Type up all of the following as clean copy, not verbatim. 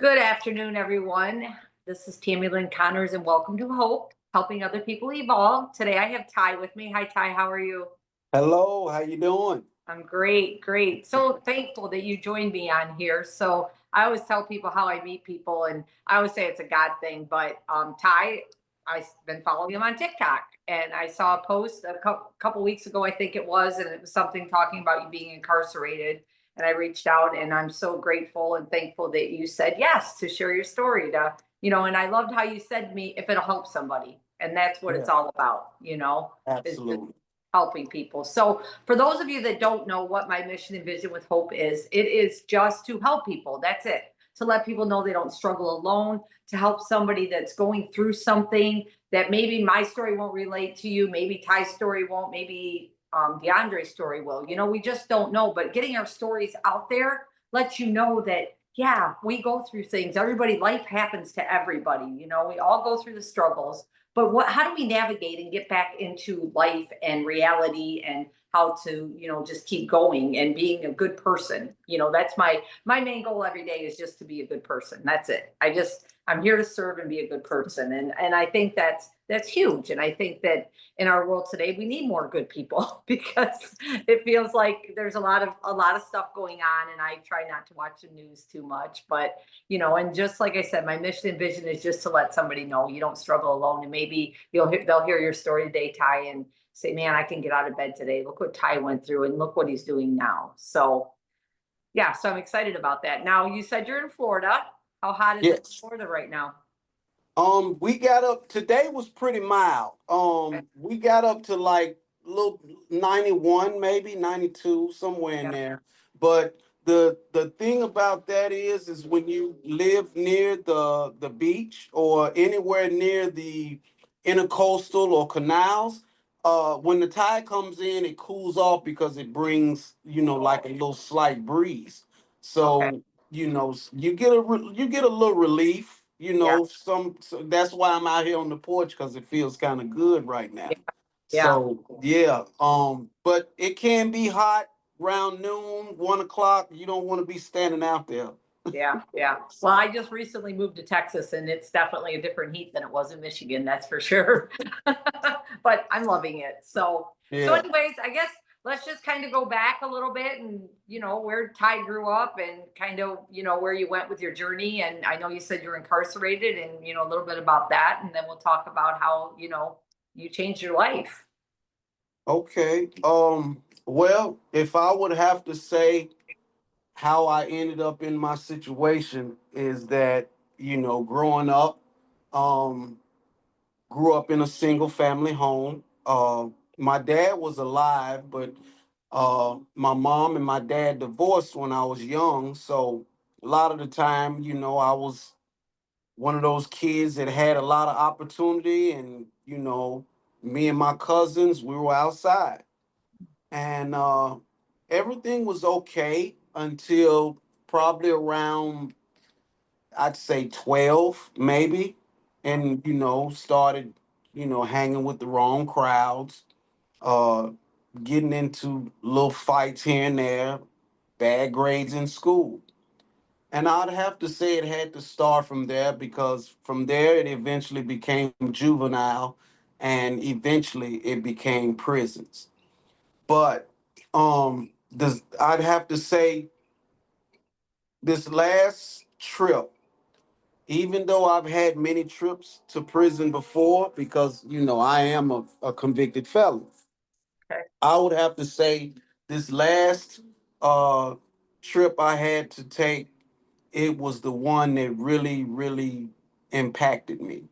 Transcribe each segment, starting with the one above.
Good afternoon, everyone. This is Tammy Lynn Connors, and welcome to Hope, helping other people evolve. Today, I have Ty with me. Hi, Ty. How are you? Hello, how you doing? I'm great, great. So thankful that you joined me on here. So I always tell people how I meet people, and I always say it's a God thing. But Ty, I've been following him on TikTok, and I saw a post a couple weeks ago, I think it was, and it was something talking about you being incarcerated. And I reached out, and I'm so grateful and thankful that you said yes to share your story. And I loved how you said to me, if it'll help somebody, and that's what it's Yeah, all about. Is just absolutely. helping people. So, for those of you that don't know what my mission and vision with Hope is, it is just to help people. That's it. To let people know they don't struggle alone, to help somebody that's going through something that maybe my story won't relate to you, maybe Ty's story won't, maybe DeAndre's story will. We just don't know. But getting our stories out there lets you know that, yeah, we go through things. Everybody, life happens to everybody. We all go through the struggles, but how do we navigate and get back into life and reality, and how to just keep going and being a good person? That's my main goal every day, is just to be a good person. That's it. I'm here to serve and be a good person, and I think that's huge. And I think that in our world today, we need more good people because it feels like there's a lot of stuff going on, and I try not to watch the news too much. But and just like I said, my mission and vision is just to let somebody know you don't struggle alone, and maybe they'll hear your story today, Ty, and say, man, I can get out of bed today. Look what Ty went through, and look what he's doing now. So yeah, so I'm excited about that. Now, you said you're in Florida. How hot is it in Yes. Florida right now? We got up today was pretty mild. Okay. We got up to like little 91, maybe 92, somewhere in Yeah. there. But the thing about that is when you live near the beach or anywhere near the intercoastal or canals, when the tide comes in, it cools off because it brings, like a little slight breeze. Okay. So, you get a little relief, Yeah. so that's why I'm out here on the porch because it feels kind of good right now. Yeah. Yeah. So yeah, but it can be hot around noon, 1 o'clock. You don't want to be standing out there. Yeah, yeah. Well, I just recently moved to Texas, and it's definitely a different heat than it was in Michigan, that's for sure. But I'm loving it. So Yeah. anyways, I guess let's just kind of go back a little bit, and where Ty grew up, and kind of where you went with your journey. And I know you said you're incarcerated, and a little bit about that, and then we'll talk about how you changed your life. Okay. Well, if I would have to say how I ended up in my situation is that, growing up, um, grew up in a single family home. My dad was alive, but my mom and my dad divorced when I was young. So a lot of the time, I was one of those kids that had a lot of opportunity, and me and my cousins, we were outside, and everything was okay until probably around, I'd say 12, maybe, and started hanging with the wrong crowds, uh, getting into little fights here and there, bad grades in school. And I'd have to say it had to start from there because from there it eventually became juvenile and eventually it became prisons. But I'd have to say this last trip, even though I've had many trips to prison before, because I am a convicted felon, Okay. I would have to say this last uh trip I had to take, it was the one that really, really impacted me.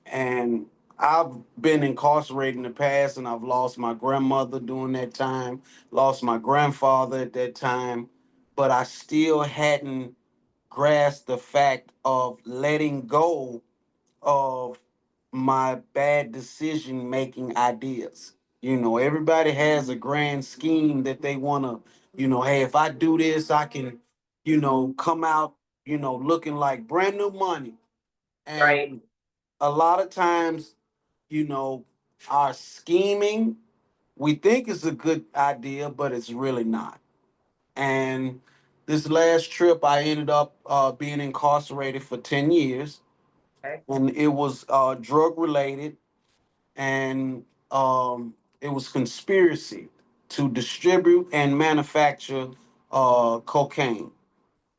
And I've been incarcerated in the past, and I've lost my grandmother during that time, lost my grandfather at that time, but I still hadn't grasped the fact of letting go of my bad decision making ideas. Everybody has a grand scheme that they want to, hey, if I do this, I can, come out, looking like brand new money. Right. And a lot of times, you know, our scheming, we think it's a good idea, but it's really not. And This last trip, I ended up being incarcerated for 10 years, Okay. and it was drug related, and it was conspiracy to distribute and manufacture cocaine. Okay.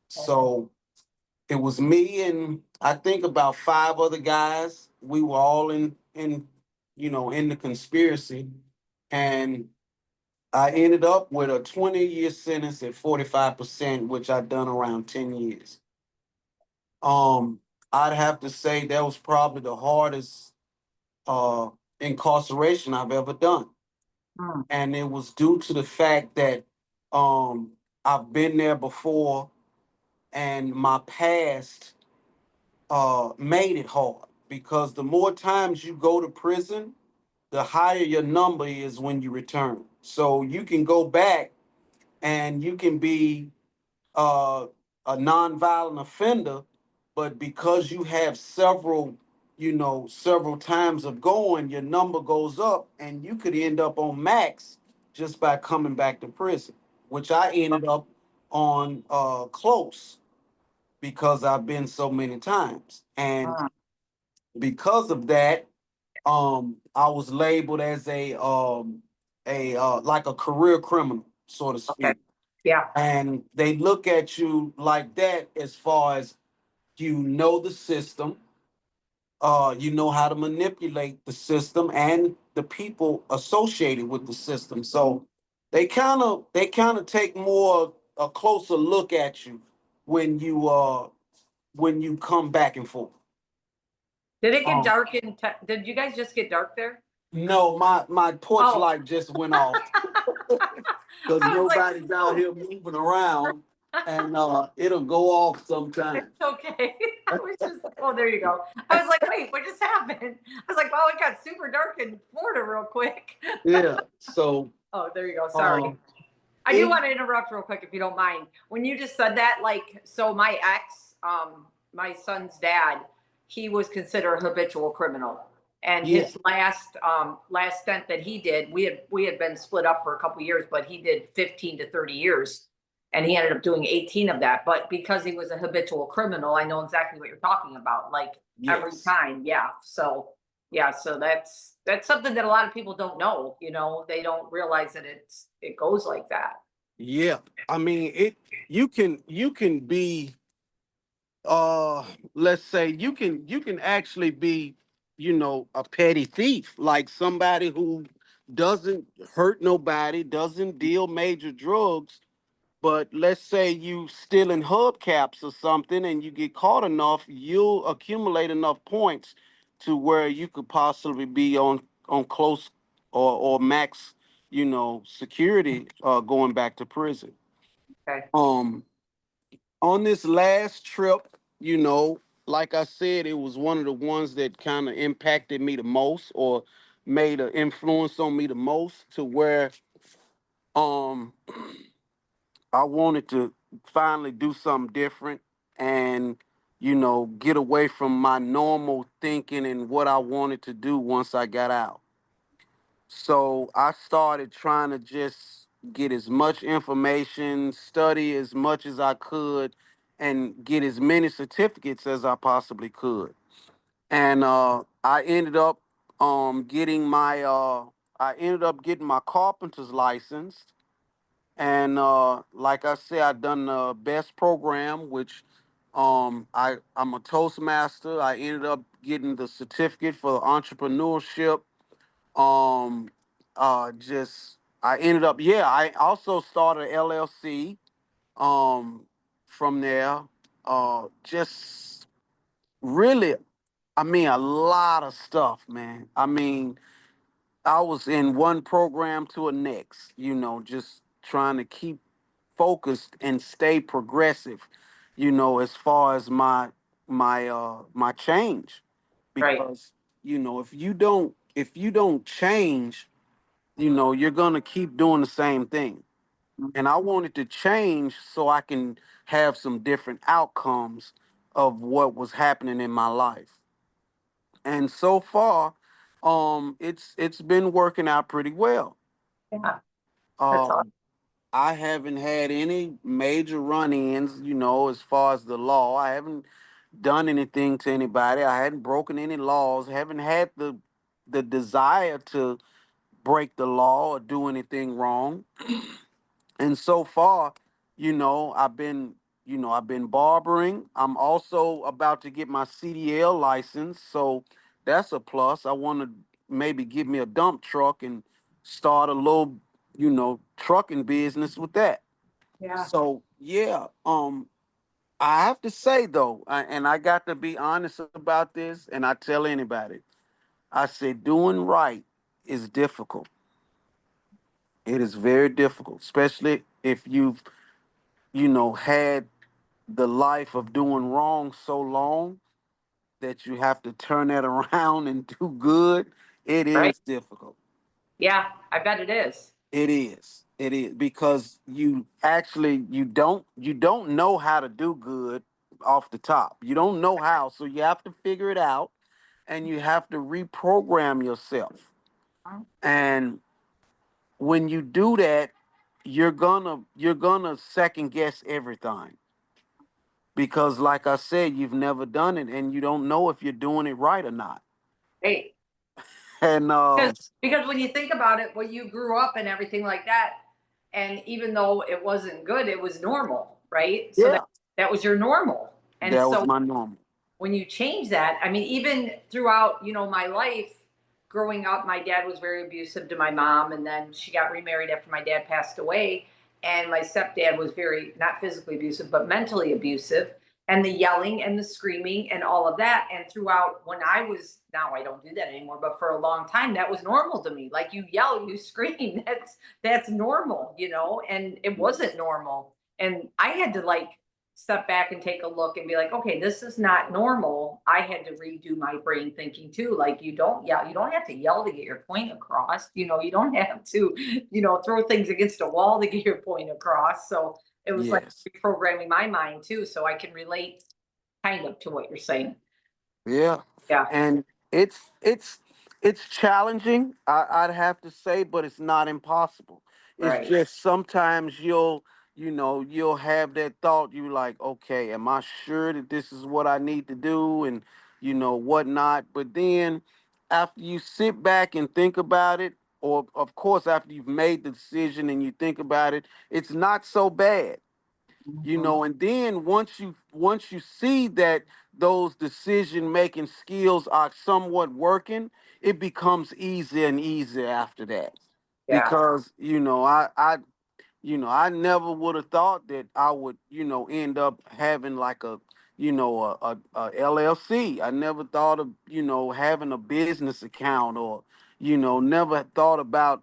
So it was me and I think about five other guys. We were all in the conspiracy, and I ended up with a 20-year sentence at 45%, which I'd done around 10 years. I'd have to say that was probably the hardest uh, incarceration I've ever done. Mm. And it was due to the fact that um, I've been there before and my past made it hard because the more times you go to prison, the higher your number is when you return. So you can go back and you can be uh, a nonviolent offender, but because you have several times of going, your number goes up, and you could end up on max just by coming back to prison, which I ended up on close because I've been so many times, and Mm. because of that, I was labeled as a like a career criminal, so to Okay. speak. Yeah. And they look at you like that as far as you know the system, you know how to manipulate the system and the people associated with the system. So they kind of take more a closer look at you when you come back and forth. Did it get Um, dark in? Did you guys just get dark there? no, my porch Oh. light just went off because I was like, nobody's out oh, here moving around, and it'll go off it's sometime. okay. I was just, oh, there you go. I was like, wait, what just happened? I was like, wow, it got super dark in Florida real quick. Yeah. So Oh, there you go. Sorry. um, I do it want to interrupt real quick if you don't mind. When you just said that, like, so my ex, my son's dad, he was considered a habitual criminal. And yeah. his last stint that he did, we had been split up for a couple years, but he did 15 to 30 years. And he ended up doing 18 of that. But because he was a habitual criminal, I know exactly what you're talking about. Like every Yes. time. Yeah. So yeah, so that's something that a lot of people don't know, they don't realize that it goes like that. Yeah. I mean, you can be uh let's say you can actually be, a petty thief, like somebody who doesn't hurt nobody, doesn't deal major drugs. But let's say you stealing hubcaps or something and you get caught enough, you'll accumulate enough points to where you could possibly be on close or max, security going back to prison. Okay. Um on this last trip, like I said, it was one of the ones that kind of impacted me the most or made an influence on me the most to where um I wanted to finally do something different and, get away from my normal thinking and what I wanted to do once I got out. So I started trying to just get as much information, study as much as I could, and get as many certificates as I possibly could. And I ended up getting my carpenter's license, and like I said, I done the best program, which I'm a Toastmaster. I ended up getting the certificate for entrepreneurship. Um, just I ended up, yeah. I also started a LLC. Um, from there, just really, I mean, a lot of stuff, man. I mean, I was in one program to a next, just trying to keep focused and stay progressive, as far as my change. Right. Because, if you don't change, you're gonna keep doing the same thing. And I wanted to change so I can have some different outcomes of what was happening in my life. And so far, it's been working out pretty well. Yeah. That's Um, awesome. I haven't had any major run-ins, as far as the law. I haven't done anything to anybody. I hadn't broken any laws. Haven't had the desire to break the law or do anything wrong. And so far, I've been barbering. I'm also about to get my CDL license, so that's a plus. I want to maybe get me a dump truck and start a little, trucking business with that. Yeah. So yeah, I have to say though, and I got to be honest about this, and I tell anybody, I say doing right is difficult. It is very difficult, especially if you've, had the life of doing wrong so long that you have to turn that around and do good. It Right. is difficult. Yeah, I bet it is. It is. It is because you don't know how to do good off the top. You don't know how, so you have to figure it out and you have to reprogram yourself. And when you do that, you're gonna second guess everything because like I said, you've never done it and you don't know if you're doing it right or not. Hey, And because when you think about it, when you grew up and everything like that, and even though it wasn't good, it was normal, right? So yeah, that was your normal. And that was so my normal. when you change that, I mean, even throughout, my life growing up, my dad was very abusive to my mom, and then she got remarried after my dad passed away. And my stepdad was very, not physically abusive, but mentally abusive. And the yelling and the screaming and all of that. And throughout when I was, now I don't do that anymore, but for a long time, that was normal to me. Like you yell, you scream, that's normal, and it wasn't normal. And I had to like step back and take a look and be like, okay, this is not normal. I had to redo my brain thinking too. Like, you don't yell, you don't have to yell to get your point across. You don't have to, throw things against a wall to get your point across. So it was like Yes. reprogramming my mind too, so I can relate kind of to what you're saying. Yeah, Yeah, and it's challenging. I'd have to say, but it's not impossible. It's right. just sometimes you'll have that thought. You like, okay, am I sure that this is what I need to do, and whatnot. But then after you sit back and think about it, or of course after you've made the decision and you think about it, it's not so bad. Mhm. And then once you see that those decision making skills are somewhat working, it becomes easier and easier after that. Yeah. Because I never would have thought that I would end up having like a LLC. I never thought of having a business account, or never thought about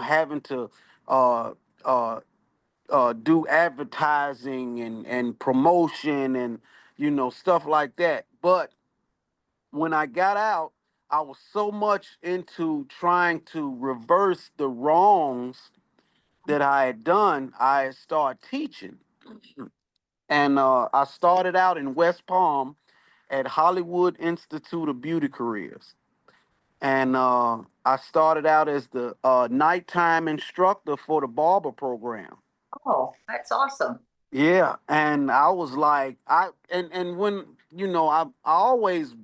having to uh uh do advertising and promotion and stuff like that. But when I got out, I was so much into trying to reverse the wrongs that I had done. I started teaching, and I started out in West Palm at Hollywood Institute of Beauty Careers. And I started out as the nighttime instructor for the Barber program. Oh, that's awesome. Yeah, and I was like, and when I always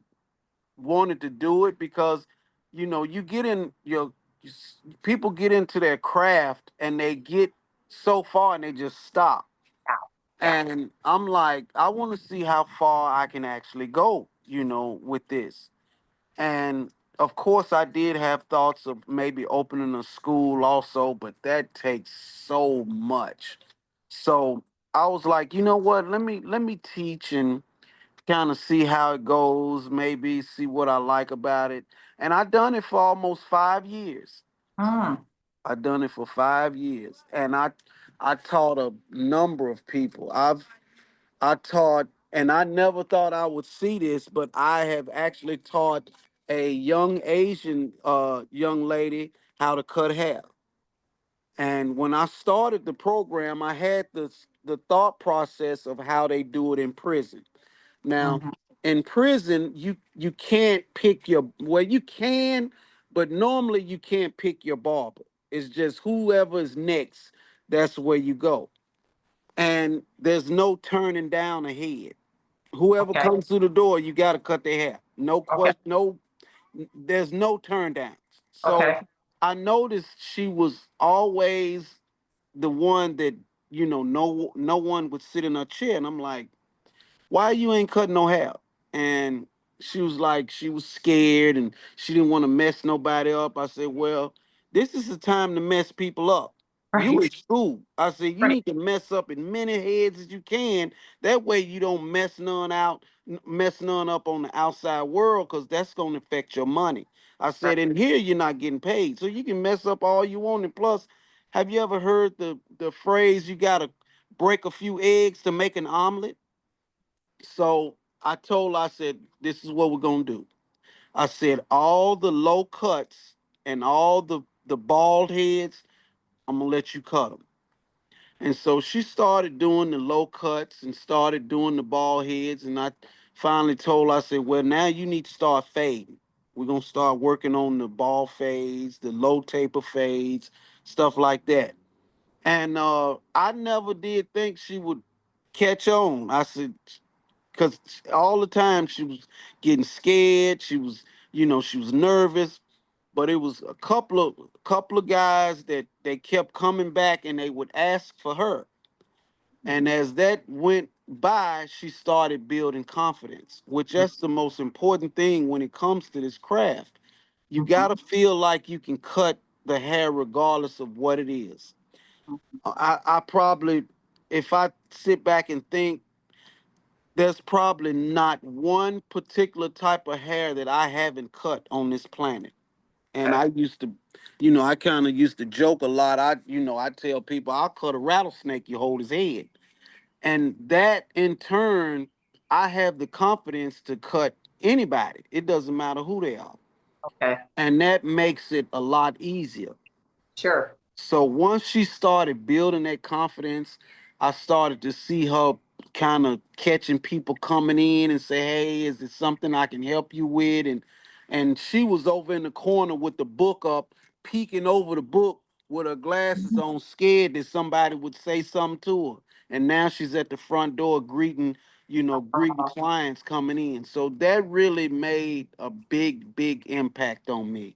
wanted to do it because you get in people get into their craft and they get so far and they just stop. Yeah. Yeah. And I'm like, I want to see how far I can actually go, with this. And of course, I did have thoughts of maybe opening a school also, but that takes so much. So I was like, you know what? Let me teach and kind of see how it goes. Maybe see what I like about it. And I done it for almost 5 years. Mm. I done it for 5 years, and I taught a number of people. I taught, and I never thought I would see this, but I have actually taught a young Asian young lady how to cut hair. And when I started the program, I had the thought process of how they do it in prison. Now, Mhm. in prison, you can't pick your well, you can, but normally you can't pick your barber. It's just whoever is next that's where you go. And there's no turning down a head. Whoever Okay. comes through the door, you got to cut their hair. No Okay. question. No, there's no turn downs. So Okay. I noticed she was always the one that no one would sit in her chair, and I'm like, why you ain't cutting no hair? And she was like, she was scared and she didn't want to mess nobody up. I said, well, this is the time to mess people up. You Right. in school. I said, you Right. need to mess up as many heads as you can. That way you don't mess none up on the outside world, because that's going to affect your money. I Right. said, in here you're not getting paid. So you can mess up all you want. And plus, have you ever heard the phrase, you gotta break a few eggs to make an omelet? So I said, this is what we're gonna do. I said, all the low cuts and all the bald heads, I'm gonna let you cut them. And so she started doing the low cuts and started doing the bald heads. And I finally told her, I said, well, now you need to start fading. We're gonna start working on the bald fades, the low taper fades, stuff like that. And I never did think she would catch on. I said, because all the time she was getting scared. She was nervous. But it was a couple of guys that they kept coming back and they would ask for her. And as that went by, she started building confidence, which that's the most important thing when it comes to this craft. You Mhm. gotta feel like you can cut the hair regardless of what it is. I probably, if I sit back and think, there's probably not one particular type of hair that I haven't cut on this planet. And Okay. I used to, I kind of used to joke a lot. I tell people I'll cut a rattlesnake, you hold his head. And that in turn, I have the confidence to cut anybody. It doesn't matter who they are. Okay. And that makes it a lot easier. Sure. So once she started building that confidence, I started to see her kind of catching people coming in and say, "Hey, is it something I can help you with?" And she was over in the corner with the book up, peeking over the book with her glasses on, scared that somebody would say something to her. And now she's at the front door greeting Uh, clients coming in. So that really made a big, big impact on me.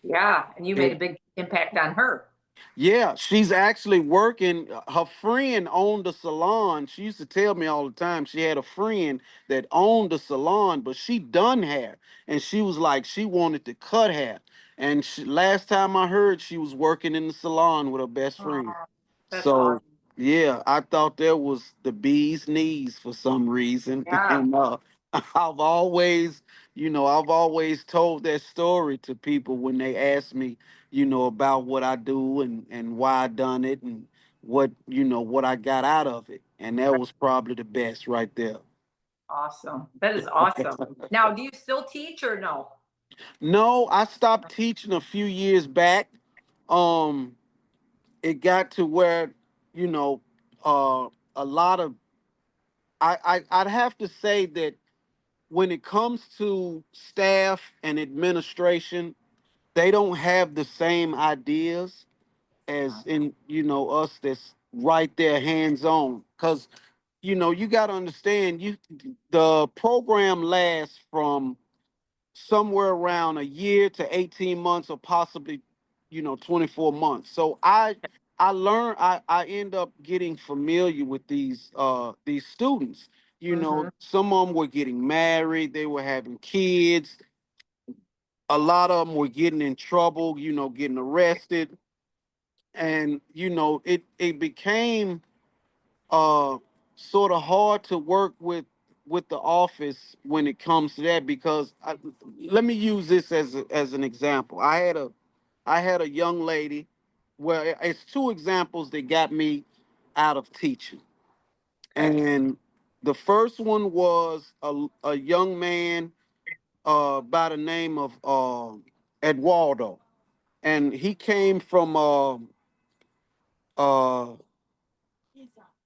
yeah. And you made a big impact on her. Yeah, she's actually working. Her friend owned a salon. She used to tell me all the time she had a friend that owned a salon, but she done hair. And she was like, she wanted to cut hair. And last time I heard, she was working in the salon with her best friend. Oh, that's So, awesome. yeah, I thought that was the bee's knees for some reason. Yeah. And I've always, I've always told that story to people when they ask me, about what I do and why I done it and what I got out of it. And that was probably the best right there. Awesome. That is awesome. Now, do you still teach or no? No, I stopped teaching a few years back. Um, it got to where, you know, a lot of I'd have to say that when it comes to staff and administration, they don't have the same ideas as in us that's right there hands on. Because you got to understand, the program lasts from somewhere around a year to 18 months, or possibly 24 months. So I learned, I end up getting familiar with these students. Hmm. Some of them were getting married, they were having kids, a lot of them were getting in trouble, getting arrested. And it became uh sort of hard to work with the office when it comes to that, because let me use this as an example. I had a young lady. Well, it's two examples that got me out of teaching. Okay. And the first one was a young man by the name of Eduardo, and he came from uh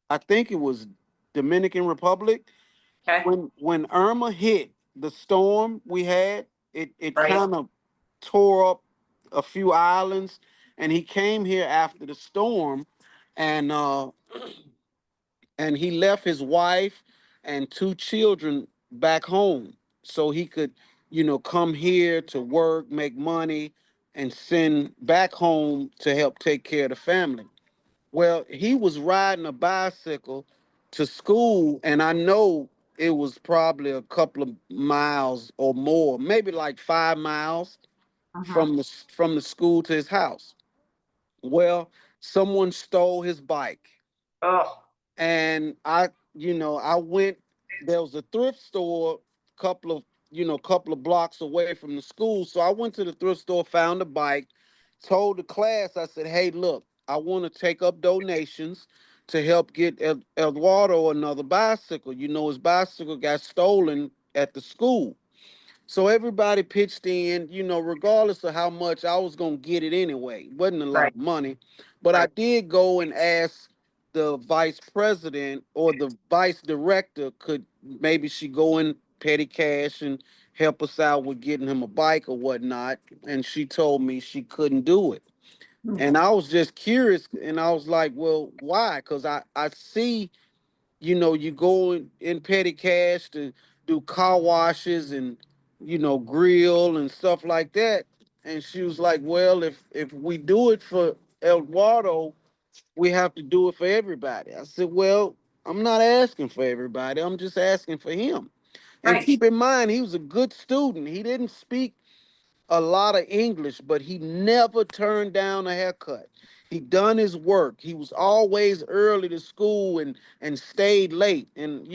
I think it was Dominican Republic. Okay. When Irma hit, the storm we had, it Right. kind of tore up a few islands, and he came here after the storm, and and he left his wife and two children back home so he could, come here to work, make money, and send back home to help take care of the family. Well, he was riding a bicycle to school, and I know it was probably a couple of miles or more, maybe like 5 miles Uh-huh. from the school to his house. Well, someone stole his bike, Oh, and I went. There was a thrift store, couple of couple of blocks away from the school. So I went to the thrift store, found a bike, told the class, I said, "Hey, look, I want to take up donations to help get Eduardo another bicycle. His bicycle got stolen at the school." So everybody pitched in, regardless of how much I was gonna get it anyway. It wasn't a lot right, of money, but I right, did go and ask the vice president or the vice director, could maybe she go in petty cash and help us out with getting him a bike or whatnot. And she told me she couldn't do it. mm, And I was just curious, and I was like, well, why? Because I see, you go in petty cash to do car washes and grill and stuff like that. And she was like, well, if we do it for Eduardo, we have to do it for everybody. I said, well, I'm not asking for everybody, I'm just asking for him. And right. keep in mind, he was a good student. He didn't speak a lot of English, but he never turned down a haircut. He done his work. He was always early to school and stayed late. And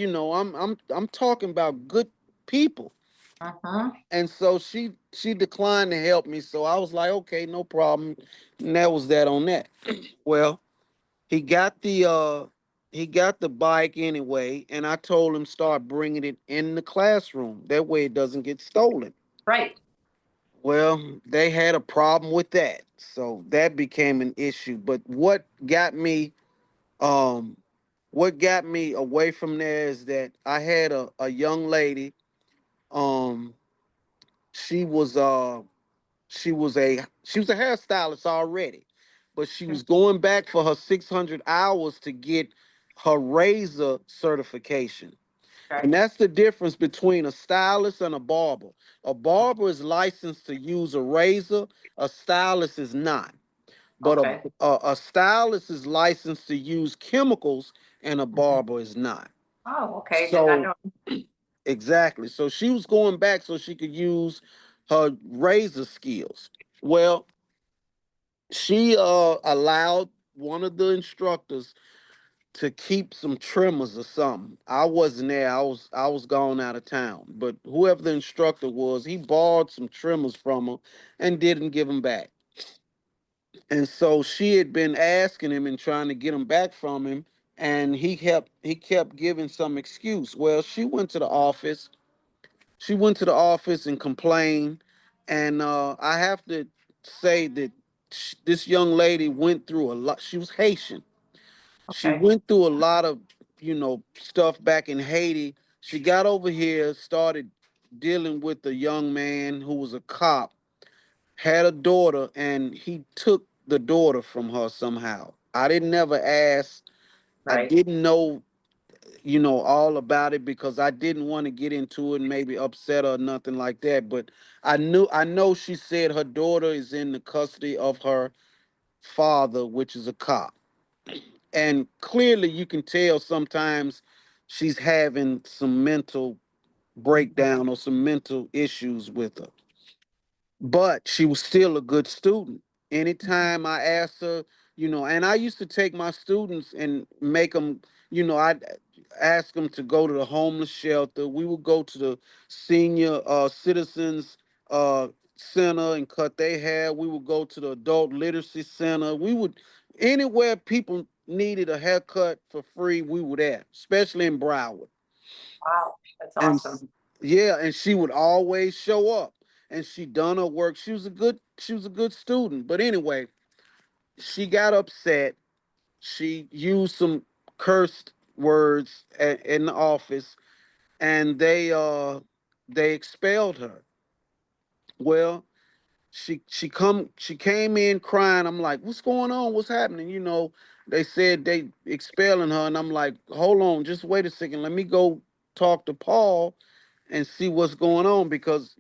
I'm talking about good people. Uh-huh. And so she declined to help me. So I was like, okay, no problem. And that was that on that. Well, he got the bike anyway, and I told him start bringing it in the classroom. That way it doesn't get stolen. Right. Well, they had a problem with that. So that became an issue. But um what got me away from there is that I had a young lady. Um she was she was a hairstylist already, but she Mm, was going back for her 600 hours to get her razor certification. okay, And that's the difference between a stylist and a barber. A barber is licensed to use a razor, a stylist is not. But a, okay. a stylist is licensed to use chemicals, and a Mhm. barber is not. Oh, okay, did not So, know. exactly. So she was going back so she could use her razor skills. Well, she allowed one of the instructors to keep some trimmers or something. I wasn't there. I was gone out of town. But whoever the instructor was, he borrowed some trimmers from her and didn't give them back. And so she had been asking him and trying to get them back from him, and he kept giving some excuse. Well, she went to the office. She went to the office and complained, and I have to say that this young lady went through a lot. She was Haitian. She Okay, went through a lot of, stuff back in Haiti. She got over here, started dealing with a young man who was a cop, had a daughter, and he took the daughter from her somehow. I didn't never ask. I right. didn't know, all about it because I didn't want to get into it and maybe upset her or nothing like that. But I know she said her daughter is in the custody of her father, which is a cop. And clearly you can tell sometimes she's having some mental Mhm. breakdown or some mental issues with her, but she was still a good student. Anytime I asked her, and I used to take my students and make them, I'd ask them to go to the homeless shelter. We would go to the senior citizens uh, center and cut their hair. We would go to the adult literacy center. We would, anywhere people needed a haircut for free, we were there, especially in Broward. Wow, that's And awesome. yeah, and she would always show up, and she done her work. She was a good student. But anyway, she got upset. She used some cursed words in the office, and they expelled her. Well, she came in crying. I'm like, what's going on? What's happening? They said they expelling her, and I'm like, hold on, just wait a second. Let me go talk to Paul and see what's going on, because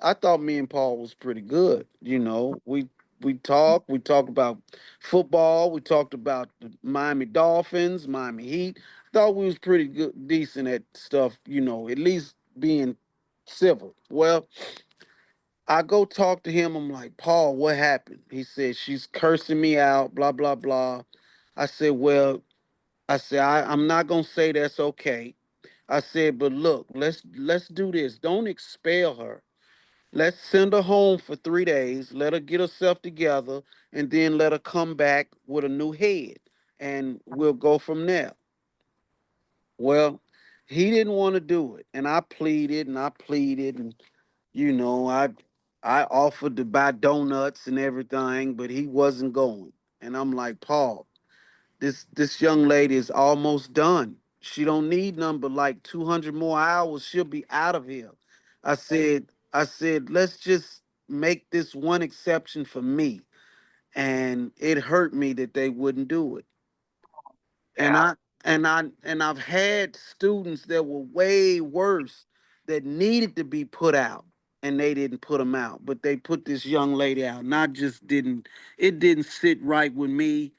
I thought me and Paul was pretty good. We talked about football, we talked about the Miami Dolphins, Miami Heat. Thought we was pretty good, decent at stuff, at least being civil. Well, I go talk to him. I'm like, Paul, what happened? He said, she's cursing me out, blah, blah, blah. I said, well, I'm not gonna say that's okay. I said, but look, let's do this. Don't expel her. Let's send her home for 3 days, let her get herself together, and then let her come back with a new head. And we'll go from there. Well, he didn't want to do it. And I pleaded and I pleaded, and you know, I I offered to buy donuts and everything, but he wasn't going. And I'm like, Paul, this young lady is almost done. She don't need number like 200 more hours. She'll be out of here. I said, let's just make this one exception for me. And it hurt me that they wouldn't do it. And Yeah. I've had students that were way worse that needed to be put out, and they didn't put them out, but they put this young lady out. And I just didn't. It didn't sit right with me.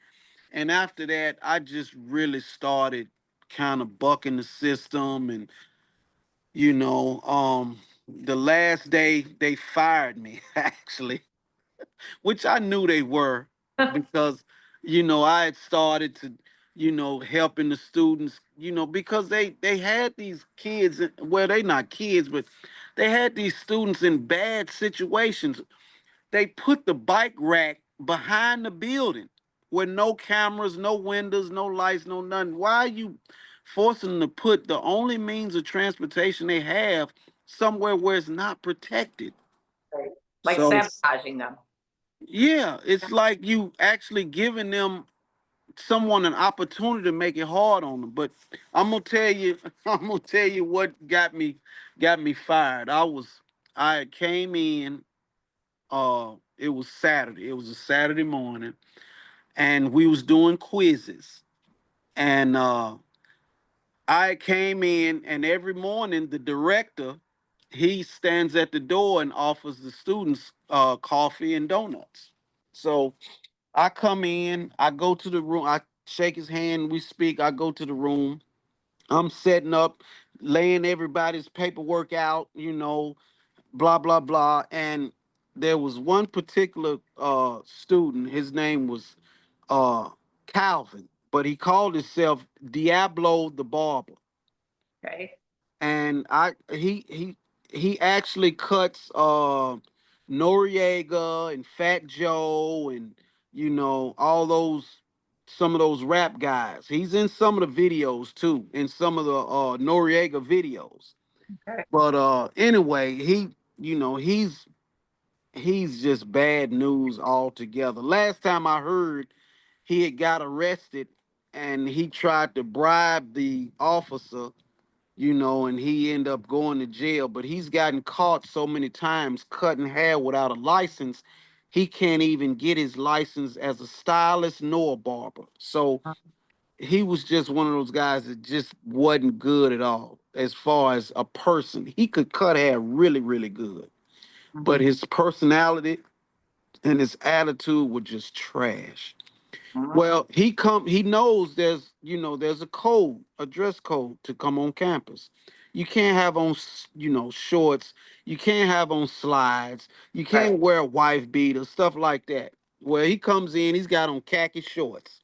And after that, I just really started kind of bucking the system. And the last day they fired me, actually, which I knew they were, because I had started to helping the students, because they had these kids, well, they not kids, but they had these students in bad situations. They put the bike rack behind the building with no cameras, no windows, no lights, no nothing. Why are you forcing them to put the only means of transportation they have somewhere where it's not protected? Right. Like So sabotaging them. yeah, it's like you actually giving them someone an opportunity to make it hard on them. But I'm gonna tell you, I'm gonna tell you what got me fired. I came in. It was Saturday. It was a Saturday morning, and we was doing quizzes. And I came in, and every morning the director, he stands at the door and offers the students coffee and donuts. So I come in, I go to the room, I shake his hand, we speak, I go to the room. I'm setting up, laying everybody's paperwork out, blah, blah, blah. And there was one particular student, his name was uh Calvin, but he called himself Diablo the Barber. Okay. And he actually cuts Noriega and Fat Joe, and all those, some of those rap guys. He's in some of the videos too, in some of the Noriega videos. Okay. But anyway, he's just bad news altogether. Last time I heard, he had got arrested, and he tried to bribe the officer, and he ended up going to jail. But he's gotten caught so many times cutting hair without a license, he can't even get his license as a stylist nor a barber. So he was just one of those guys that just wasn't good at all as far as a person. He could cut hair really, really good, but his personality and his attitude were just trash. Mhm. Well, he knows there's a code, a dress code to come on campus. You can't have on shorts, you can't have on slides, you Right. can't wear a wife beater, stuff like that. Well, he comes in, he's got on khaki shorts.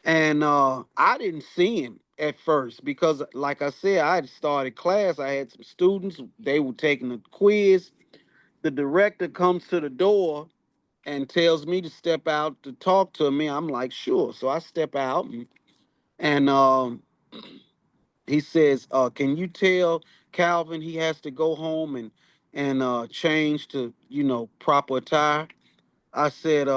And I didn't see him at first because, like I said, I had started class. I had some students, they were taking a quiz. The director comes to the door and tells me to step out to talk to me. I'm like, sure. So I step out, and he says, can you tell Calvin he has to go home and change to, proper attire? I said,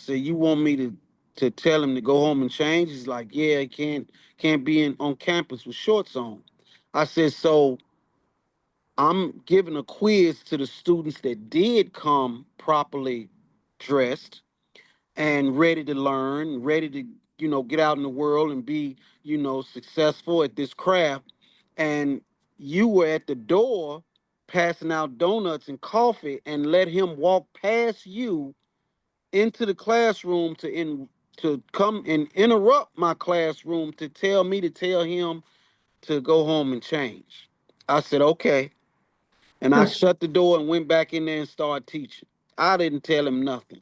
you want me to tell him to go home and change? He's like, yeah, he can't be on campus with shorts on. I said, so I'm giving a quiz to the students that did come properly dressed and ready to learn, ready to, get out in the world and be, successful at this craft. And you were at the door passing out donuts and coffee and let him walk past you into the classroom to come and interrupt my classroom to tell me to tell him to go home and change. I said, okay. And I shut the door and went back in there and started teaching. I didn't tell him nothing.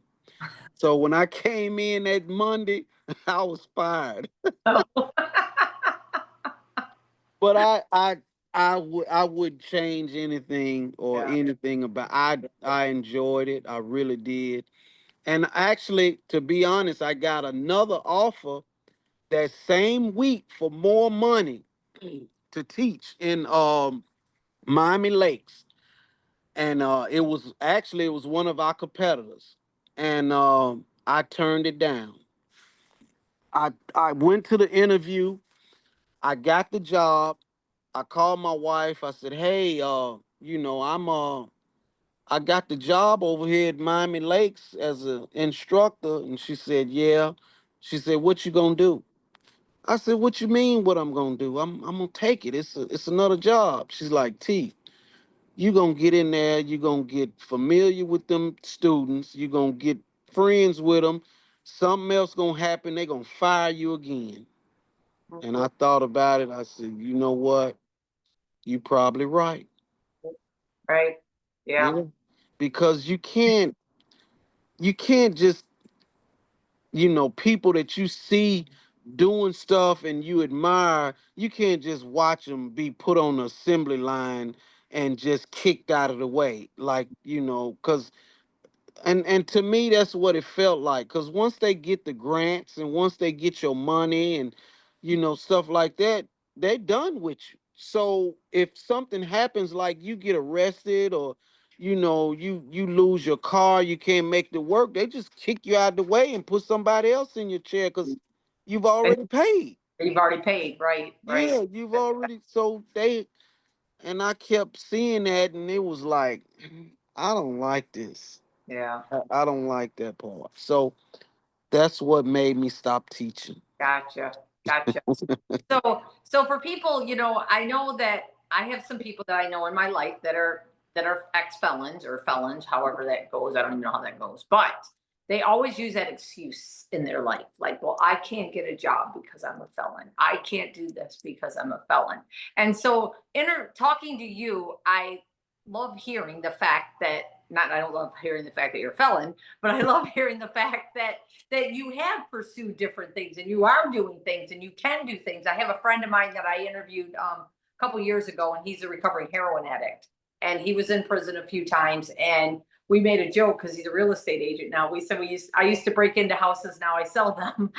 So when I came in that Monday, I was fired. But I would change anything or Yeah. anything about. I enjoyed it. I really did. And actually, to be honest, I got another offer that same week for more money to teach in Miami Lakes. And it was one of our competitors. And I turned it down. I went to the interview. I got the job. I called my wife. I said, "Hey, I got the job over here at Miami Lakes as an instructor." And she said, "Yeah." She said, "What you gonna do?" I said, "What you mean? What I'm gonna do? I'm gonna take it. It's another job." She's like, "T, you gonna get in there. You gonna get familiar with them students. You gonna get friends with them. Something else gonna happen. They gonna fire you again." And I thought about it. I said, "You know what? You probably right." Right. Yeah. Yeah. Because you can't just, people that you see doing stuff and you admire, you can't just watch them be put on the assembly line and just kicked out of the way. Like, because and to me that's what it felt like, because once they get the grants and once they get your money and stuff like that, they're done with you. So if something happens, like you get arrested or you lose your car, you can't make the work, they just kick you out the way and put somebody else in your chair because you've And already paid. you've already paid. Right. Right. Yeah, you've already, so they, and I kept seeing that and it was like, I don't like this. Yeah. I don't like that part. So that's what made me stop teaching. Gotcha. Gotcha. So for people, I know that I have some people that I know in my life that are ex-felons or felons, however that goes. I don't even know how that goes. But they always use that excuse in their life. Like, well, I can't get a job because I'm a felon. I can't do this because I'm a felon. And so talking to you, I love hearing the fact that not I don't love hearing the fact that you're a felon, but I love hearing the fact that you have pursued different things and you are doing things and you can do things. I have a friend of mine that I interviewed a couple years ago, and he's a recovering heroin addict, and he was in prison a few times. And we made a joke because he's a real estate agent now. We said I used to break into houses, now I sell them.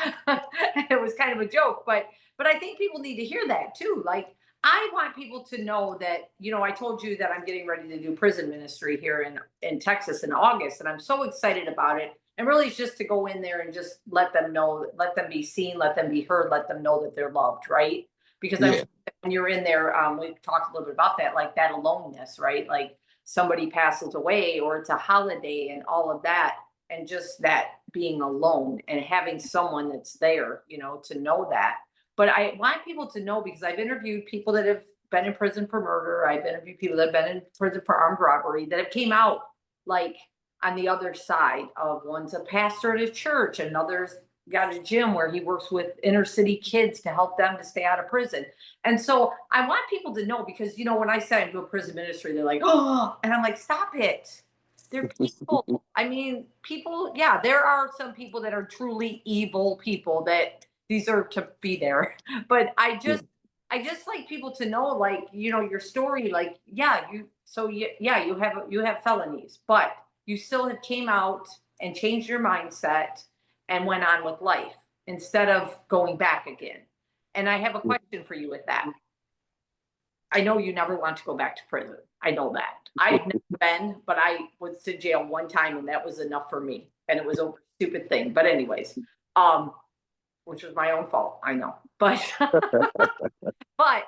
It was kind of a joke, but I think people need to hear that too. Like, I want people to know that, I told you that I'm getting ready to do prison ministry here in Texas in August, and I'm so excited about it. And really, it's just to go in there and just let them know, let them be seen, let them be heard, let them know that they're loved, right? Because I'm Yeah, sure that when you're in there, we talked a little bit about that, like that aloneness, right? Like somebody passes away or it's a holiday and all of that, and just that being alone and having someone that's there, to know that. But I want people to know, because I've interviewed people that have been in prison for murder. I've interviewed people that have been in prison for armed robbery that have came out like on the other side of, one's a pastor at a church, another's got a gym where he works with inner city kids to help them to stay out of prison. And so I want people to know, because when I say I do a prison ministry, they're like, oh, and I'm like, stop it. They're people. I mean, people, yeah, there are some people that are truly evil people that deserve to be there. But yeah, I just like people to know, like, your story, like, yeah, yeah, you have felonies, but you still have came out and changed your mindset and went on with life instead of going back again. And I have a question for you with that. I know you never want to go back to prison. I know that. I've never been, but I was to jail one time and that was enough for me. And it was a stupid thing. But anyways, um, which was my own fault, I know. But but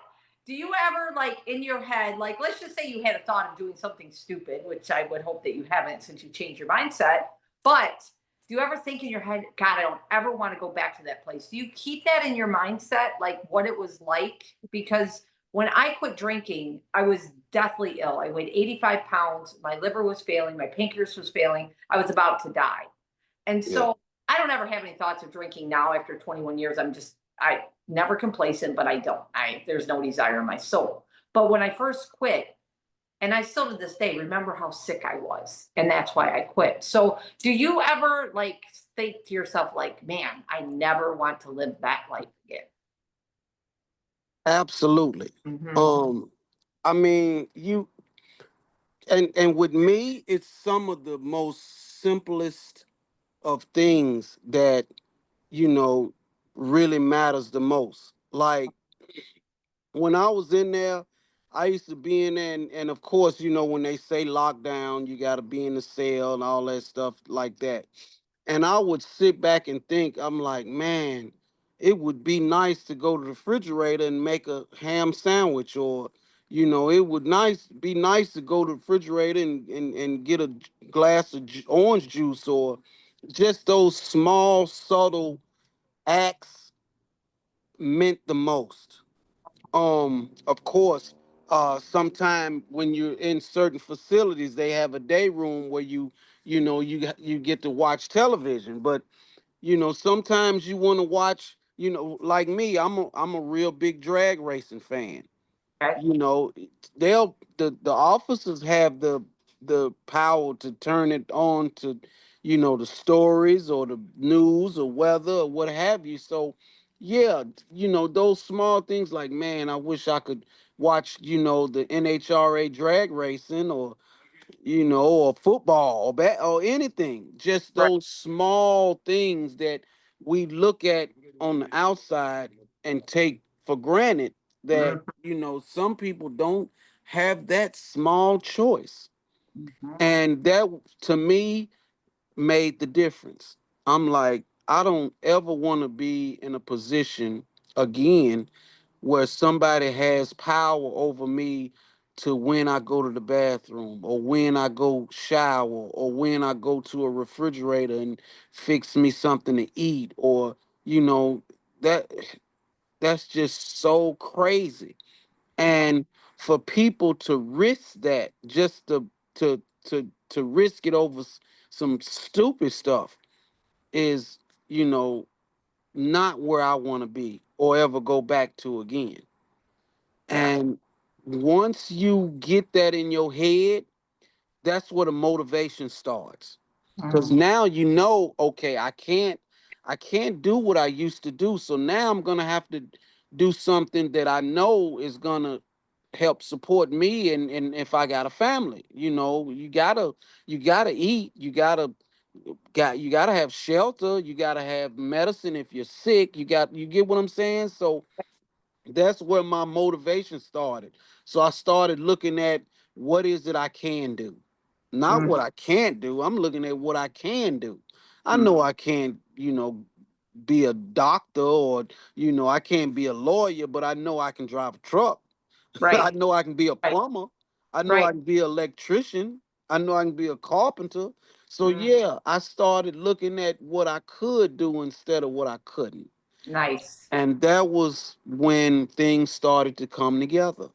do you ever like in your head, like let's just say you had a thought of doing something stupid, which I would hope that you haven't since you changed your mindset, but do you ever think in your head, God, I don't ever want to go back to that place? Do you keep that in your mindset, like what it was like? Because when I quit drinking, I was deathly ill. I weighed 85 pounds. My liver was failing. My pancreas was failing. I was about to die. And Yeah. so I don't ever have any thoughts of drinking now after 21 years. I never complacent, but I don't. There's no desire in my soul. But when I first quit, and I still to this day remember how sick I was, and that's why I quit. So, do you ever like think to yourself, like, man, I never want to live that life again? Absolutely. Mm-hmm. Um, I mean, and with me, it's some of the most simplest of things that, you know, really matters the most. Like when I was in there, I used to be in there, and of course, when they say lockdown, you got to be in the cell and all that stuff like that. And I would sit back and think, I'm like, man, it would be nice to go to the refrigerator and make a ham sandwich, or, it would be nice to go to the refrigerator and get a glass of orange juice, or just those small, subtle acts meant the most. Of course, sometime when you're in certain facilities, they have a day room where you get to watch television. But sometimes you want to watch. Like me, I'm a real big drag racing fan. Okay. The officers have the power to turn it on to the stories or the news or weather or what have you. So yeah, those small things, like, man, I wish I could watch the NHRA drag racing, or football or bat or anything. Just Right. those small things that we look at on the outside and take for granted, that Mhm. some people don't have that small choice. Mhm. And that, to me, made the difference. I'm like, I don't ever want to be in a position again where somebody has power over me to when I go to the bathroom, or when I go shower, or when I go to a refrigerator and fix me something to eat, or you know that that's just so crazy. And for people to risk that, just to risk it over some stupid stuff, is you know not where I want to be or ever go back to again. Yeah. And once you get that in your head, that's where the motivation starts. Because Mhm. now okay, I can't do what I used to do. So now I'm gonna have to do something that I know is gonna help support me, and if I got a family, you gotta eat, you gotta have shelter, you gotta have medicine if you're sick. You get what I'm saying? So that's where my motivation started. So I started looking at, what is it I can do, not Mhm. what I can't do. I'm looking at what I can do. I Mhm. know I can't, be a doctor, or I can't be a lawyer, but I know I can drive a truck. I Right. know I can be a Right. plumber. I know I Right. can be an electrician. I know I can be a carpenter. So Mhm. yeah, I started looking at what I could do instead of what I couldn't. Nice. And that was when things started to come together.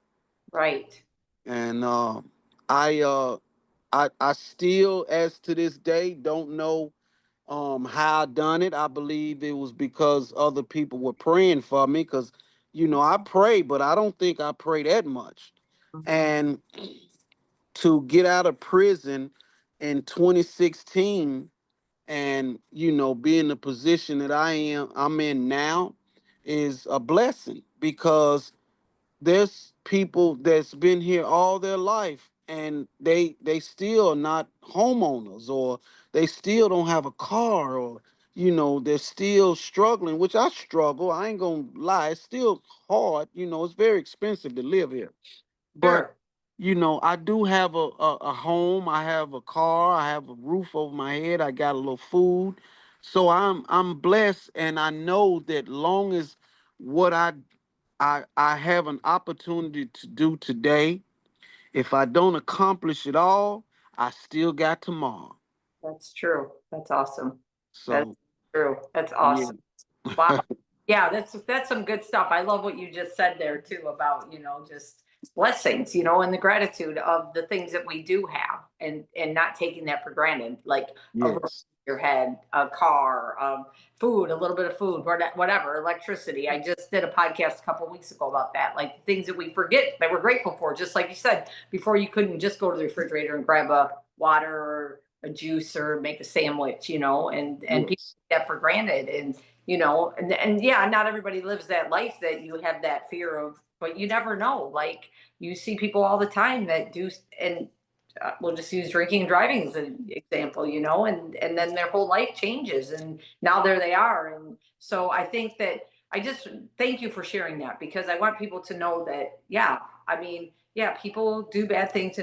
Right. And I I still, as to this day, don't know how I done it. I believe it was because other people were praying for me, because I pray, but I don't think I pray that much. Mhm. And to get out of prison in 2016, and be in the position that I'm in now, is a blessing, because there's people that's been here all their life, and they still are not homeowners, or they still don't have a car, or they're still struggling, which I struggle. I ain't gonna lie, it's still hard. It's very expensive to live here. But Sure. I do have a home, I have a car, I have a roof over my head, I got a little food. So I'm blessed, and I know that long as what I I have an opportunity to do today. If I don't accomplish it all, I still got tomorrow. That's true. That's awesome. That's So true. That's yeah. awesome. Wow. Yeah, that's some good stuff. I love what you just said there too about, just blessings, and the gratitude of the things that we do have and not taking that for granted, like a roof over Yes. your head, a car, food, a little bit of food, whatever, electricity. I just did a podcast a couple of weeks ago about that, like things that we forget that we're grateful for. Just like you said, before you couldn't just go to the refrigerator and grab a water or a juice or make a sandwich, and people Yes. take that for granted. And yeah, not everybody lives that life that you have that fear of, but you never know. Like you see people all the time that do, and we'll just use drinking and driving as an example, and then their whole life changes, and now there they are. And so I think that I just thank you for sharing that, because I want people to know that, yeah, I mean, yeah, people do bad things,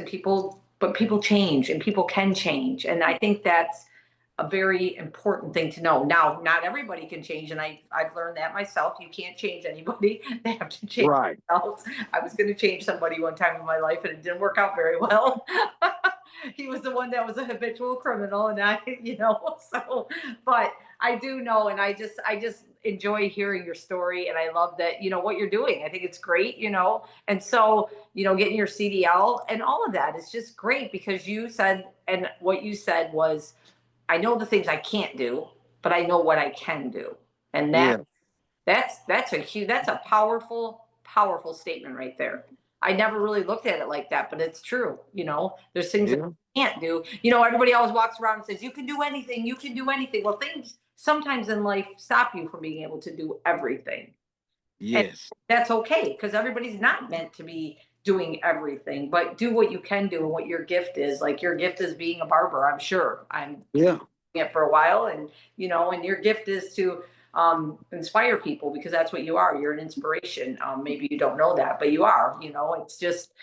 but people change and people can change, and I think that's a very important thing to know. Now, not everybody can change, and I've learned that myself. You can't change anybody; they have to change Right. themselves. I was going to change somebody one time in my life, and it didn't work out very well. He was the one that was a habitual criminal, and so. But I do know, and I just enjoy hearing your story, and I love that what you're doing. I think it's great, and so getting your CDL and all of that is just great, because you said, and what you said was, I know the things I can't do, but I know what I can do. And Yeah. that's a powerful, powerful statement right there. I never really looked at it like that, but it's true. There's things that Yeah. you can't do. Everybody always walks around and says, you can do anything, you can do anything. Well, things sometimes in life stop you from being able to do everything. And Yes. that's okay, because everybody's not meant to be doing everything, but do what you can do and what your gift is. Like your gift is being a barber, I'm sure. I'm Yeah. it for a while, and your gift is to inspire people, because that's what you are. You're an inspiration. Maybe you don't know that, but you are. It's just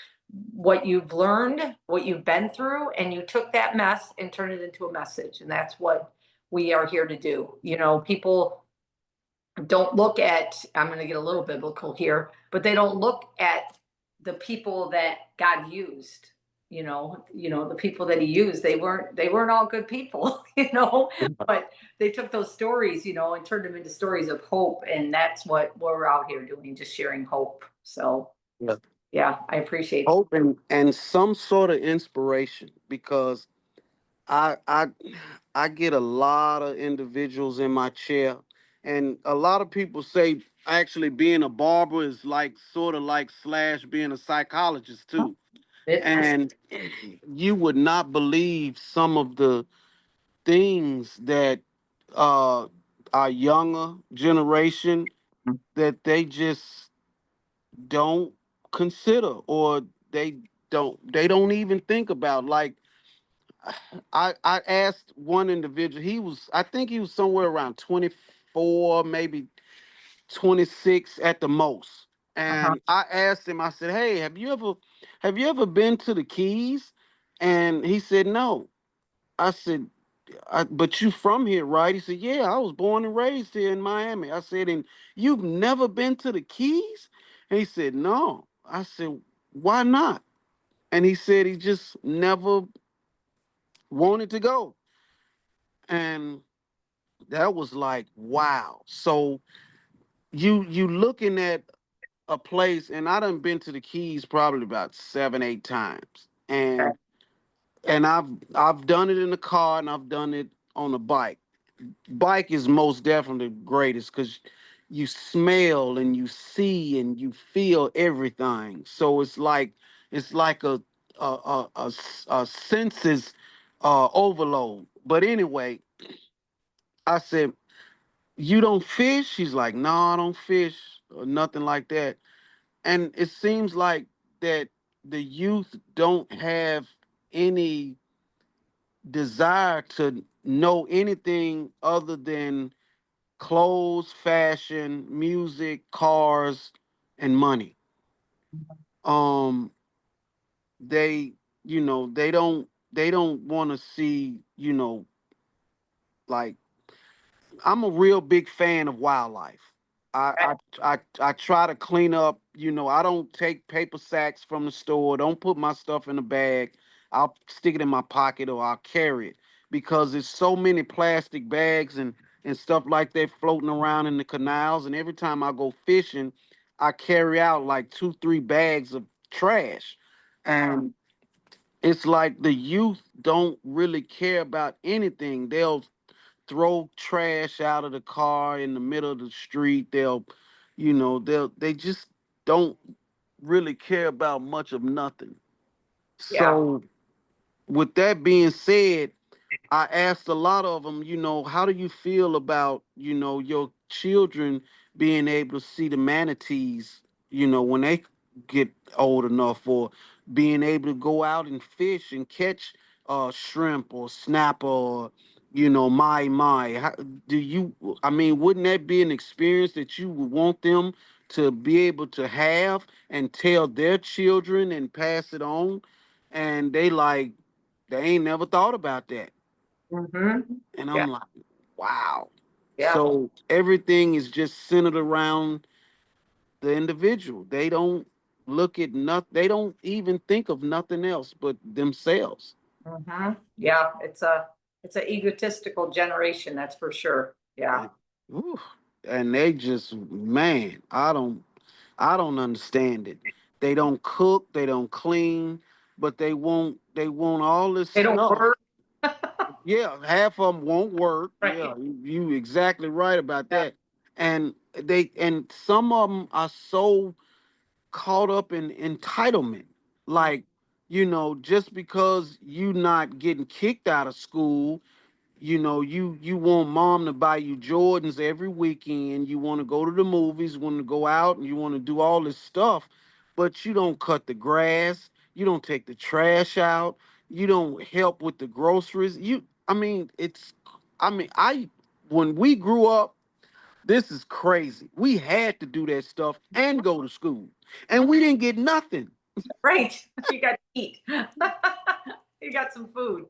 what you've learned, what you've been through, and you took that mess and turned it into a message, and that's what we are here to do. People don't look at, I'm going to get a little biblical here, but they don't look at the people that God used. The people that he used, they weren't all good people, but they took those stories, and turned them into stories of hope, and that's what we're out here doing, just sharing hope. So Yeah. yeah, I appreciate. Hope and some sort of inspiration, because I I I get a lot of individuals in my chair, and a lot of people say actually being a barber is like sort of like slash being a psychologist too. It. And you would not believe some of the things that uh our younger generation that they just don't consider, or they don't even think about. Like I asked one individual, I think he was somewhere around 24, maybe 26 at the most. Uh-huh. And I asked him, I said, "Hey, have you ever been to the Keys?" And he said, "No." I said, "But you from here, right?" He said, "Yeah, I was born and raised here in Miami." I said, "And you've never been to the Keys?" And he said, "No." I said, "Why not?" And he said he just never wanted to go. And that was like, wow. So you looking at a place, and I done been to the Keys probably about 7, 8 times. Okay. And I've done it in the car, and I've done it on a bike. Bike is most definitely greatest, because you smell and you see and you feel everything. So it's like a senses overload. But anyway, I said, "You don't fish?" She's like, "No, I don't fish or nothing like that." And it seems like that the youth don't have any desire to know anything other than clothes, fashion, music, cars, and money. Um, they, they don't want to see, like, I'm a real big fan of wildlife. I try to clean up. I don't take paper sacks from the store. Don't put my stuff in a bag. I'll stick it in my pocket or I'll carry it because there's so many plastic bags and stuff like that floating around in the canals. And every time I go fishing, I carry out like 2, 3 bags of trash. And it's like the youth don't really care about anything. They'll throw trash out of the car in the middle of the street. They just don't really care about much of nothing. Yeah. So with that being said, I asked a lot of them, how do you feel about, your children being able to see the manatees, when they get old enough, or being able to go out and fish and catch shrimp or snapper or, my. I mean, wouldn't that be an experience that you would want them to be able to have and tell their children and pass it on? And they ain't never thought about that. Mm-hmm. And Yeah. I'm like, wow. Yeah. So everything is just centered around the individual. They don't look at nothing. They don't even think of nothing else but themselves. Mm-hmm. Yeah. It's a egotistical generation, that's for sure. Yeah. And, ooh, and they just, man, I don't understand it. They don't cook, they don't clean, but they want all this They don't stuff. work. Yeah, half of them won't work. Yeah, Right. you exactly right about Yeah. that. And some of them are so caught up in entitlement. Like, just because you not getting kicked out of school, you want mom to buy you Jordans every weekend. You want to go to the movies, want to go out, and you want to do all this stuff, but you don't cut the grass, you don't take the trash out, you don't help with the groceries. I mean, I when we grew up, this is crazy. We had to do that stuff and go to school, and we didn't get nothing. Right. You got to eat. You got some food.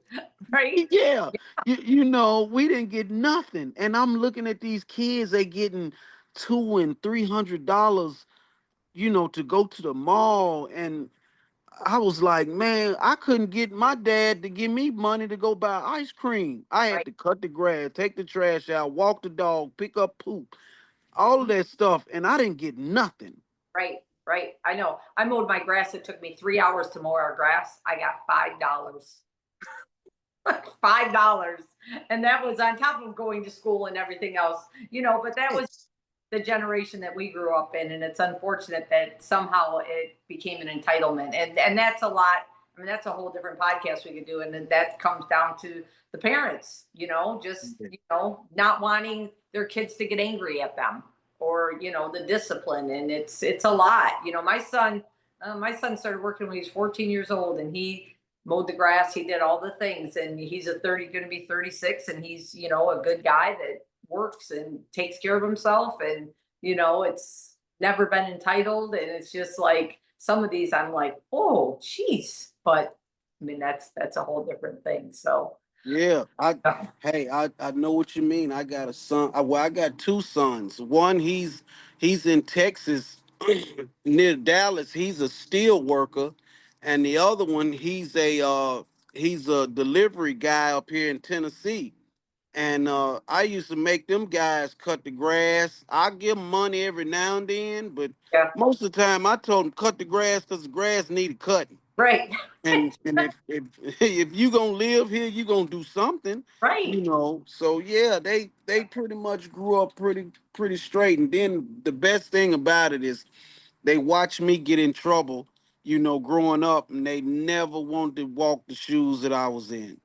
Right. Yeah, we didn't get nothing, and I'm looking at these kids. They getting $200 and $300, to go to the mall, and I was like, man, I couldn't get my dad to give me money to go buy ice cream. I had Right. to cut the grass, take the trash out, walk the dog, pick up poop, all of that stuff, and I didn't get nothing. Right. Right. I know. I mowed my grass. It took me 3 hours to mow our grass. I got $5. $5. And that was on top of going to school and everything else, but that was the generation that we grew up in. And it's unfortunate that somehow it became an entitlement. And that's a lot. I mean, that's a whole different podcast we could do. And then that comes down to the parents, just, not wanting their kids to get angry at them, or, the discipline. And it's a lot. My son started working when he was 14 years old, and he mowed the grass. He did all the things, and he's going to be 36, and he's, a good guy that works and takes care of himself. And, it's never been entitled. And it's just like some of these, I'm like, oh, geez. But I mean, that's a whole different thing. So, Yeah, yeah. I know what you mean. I got a son. Well, I got two sons. One, he's in Texas, near Dallas. He's a steel worker, and the other one, he's a delivery guy up here in Tennessee. And I used to make them guys cut the grass. I give them money every now and then, but most of the time I told them cut the grass because the grass needed cutting. Right. And if you gonna live here, you gonna do something, Right. So yeah, they pretty much grew up pretty straight. And then the best thing about it is they watched me get in trouble, growing up, and they never wanted to walk the shoes that I was in.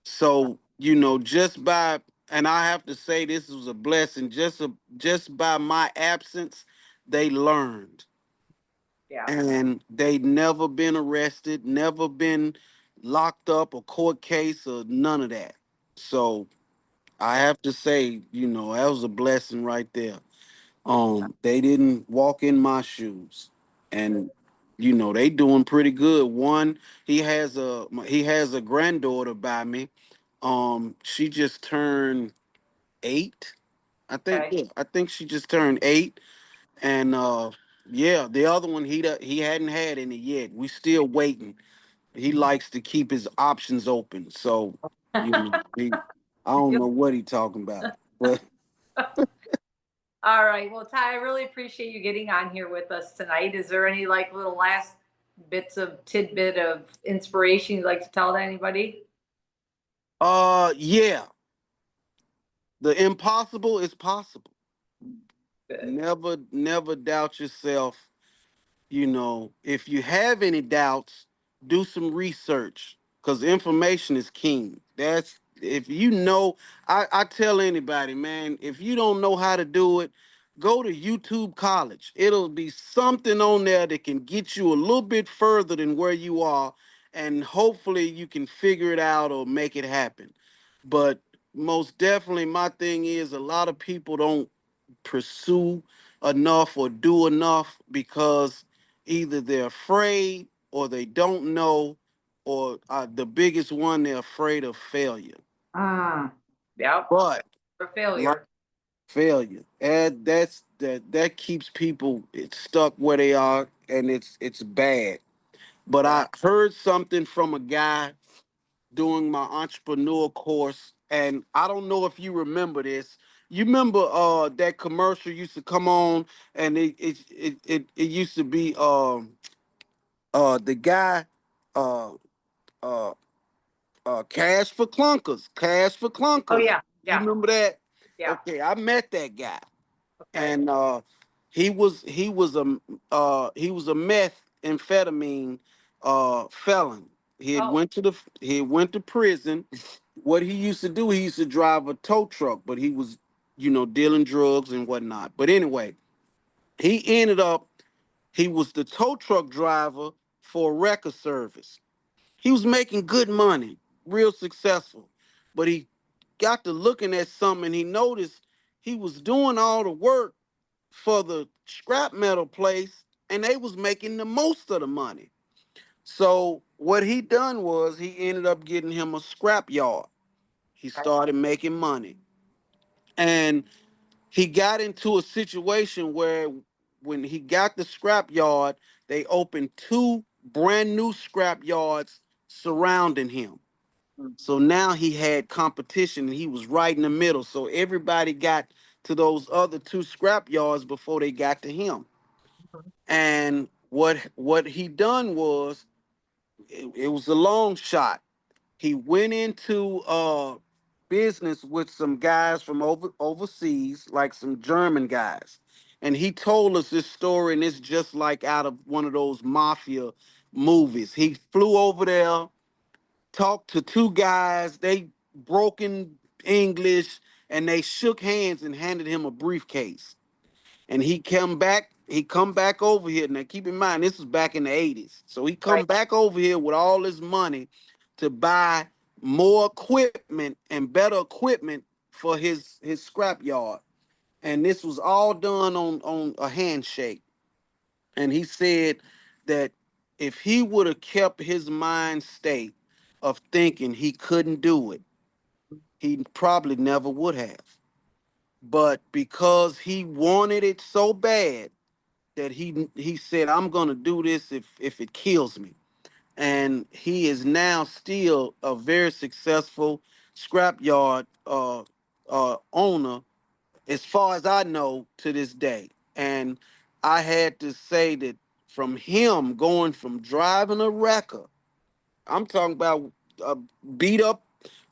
So, and I have to say this was a blessing. Just by my absence, they learned, Yeah. and they never been arrested, never been locked up or court case or none of that. So I have to say, that was a blessing right there. They didn't walk in my shoes, and they doing pretty good. One, he has a granddaughter by me. She just turned 8, Okay. I think she just turned 8. And yeah, the other one he hadn't had any yet. We still waiting. He likes to keep his options open. So, you know, I don't know what he talking about. But All right. Well, Ty, I really appreciate you getting on here with us tonight. Is there any like little last bits of tidbit of inspiration you'd like to tell to anybody? yeah, the impossible is possible. Good. Never doubt yourself. You know, if you have any doubts, do some research because information is king. That's if you know, I tell anybody, man, if you don't know how to do it, go to YouTube College. It'll be something on there that can get you a little bit further than where you are, and hopefully you can figure it out or make it happen. But most definitely, my thing is a lot of people don't pursue enough or do enough because either they're afraid or they don't know, or the biggest one, they're afraid of failure. Ah, yep. But For like failure. failure, and that keeps people stuck where they are, and it's bad. But Yeah. I heard something from a guy doing my entrepreneur course, and I don't know if you remember this. You remember that commercial used to come on, and it used to be the guy uh uh Cash for Clunkers, Cash for Oh Clunkers. yeah. You Yeah. remember that? Yeah. Okay, I met that guy, Okay. and he was a methamphetamine felon. Oh. He had went to prison. What he used to do, he used to drive a tow truck, but he was, you know, dealing drugs and whatnot. But anyway, he ended up he was the tow truck driver for a record service. He was making good money, real successful. But he got to looking at something and he noticed he was doing all the work for the scrap metal place and they was making the most of the money. So what he done was he ended up getting him a scrap yard. He started making money. And he got into a situation where when he got the scrap yard, they opened 2 brand new scrap yards surrounding him. So now he had competition and he was right in the middle. So everybody got to those other 2 scrap yards before they got to him. And what he done was it was a long shot. He went into business with some guys from overseas, like some German guys. And he told us this story, and it's just like out of one of those mafia movies. He flew over there, talked to 2 guys, they broken English, and they shook hands and handed him a briefcase. And he come back over here. Now keep in mind, this was back in the 80s. So he come Right. back over here with all his money to buy more equipment and better equipment for his scrap yard. And this was all done on a handshake. And he said that if he would have kept his mind state of thinking he couldn't do it, he probably never would have. But because he wanted it so bad that he said, I'm gonna do this if it kills me. And he is now still a very successful scrapyard owner, as far as I know, to this day. And I had to say that from him going from driving a wrecker, I'm talking about a beat up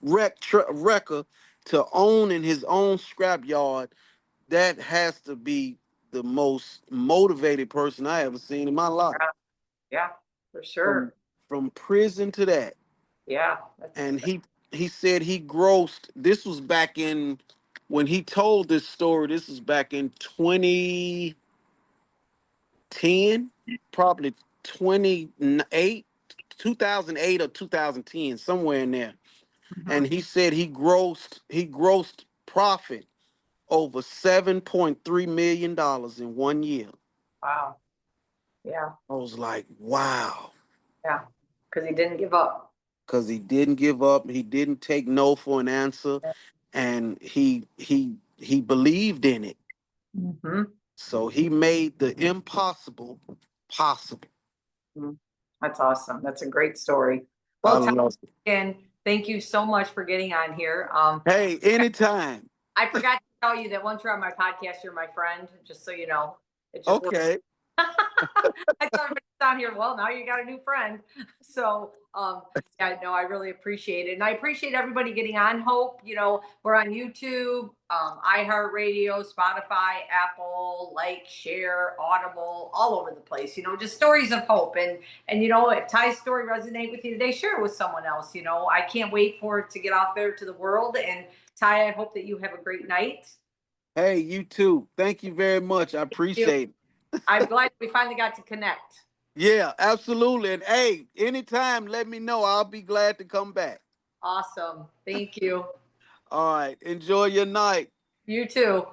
wrecker, to owning his own scrapyard, that has to be the most motivated person I ever seen in my life. Yeah. Yeah. For From sure. from prison to that. Yeah. And he said he grossed, this was back in, when he told this story, this was back in 2010, probably 28, 2008 or 2010, somewhere in there. Mhm. And he said he grossed profit over $7.3 million in 1 year. Wow. Yeah. I was like, wow. Yeah. Because he didn't give up. Because he didn't give up. He didn't take no for an answer. And he believed in it. Mhm. So he made the impossible possible. That's awesome. That's a great story. I Well, Ty, love it. again, thank you so much for getting on here. Hey, anytime. I forgot to tell you that once you're on my podcast, you're my friend, just so you know. It just works. Okay. I thought everybody down here, well, now you got a new friend. So, yeah, no, I really appreciate it. And I appreciate everybody getting on Hope. You know, we're on YouTube, iHeartRadio, Spotify, Apple, like, share, Audible, all over the place, you know, just stories of hope. And, you know, if Ty's story resonated with you today, share it with someone else. You know, I can't wait for it to get out there to the world. And Ty, I hope that you have a great night. Hey, you too. Thank you very much. I You. appreciate it. I'm glad we finally got to connect. Yeah, absolutely. And hey, anytime, let me know. I'll be glad to come back. Awesome. Thank you. All right. Enjoy your night. You too.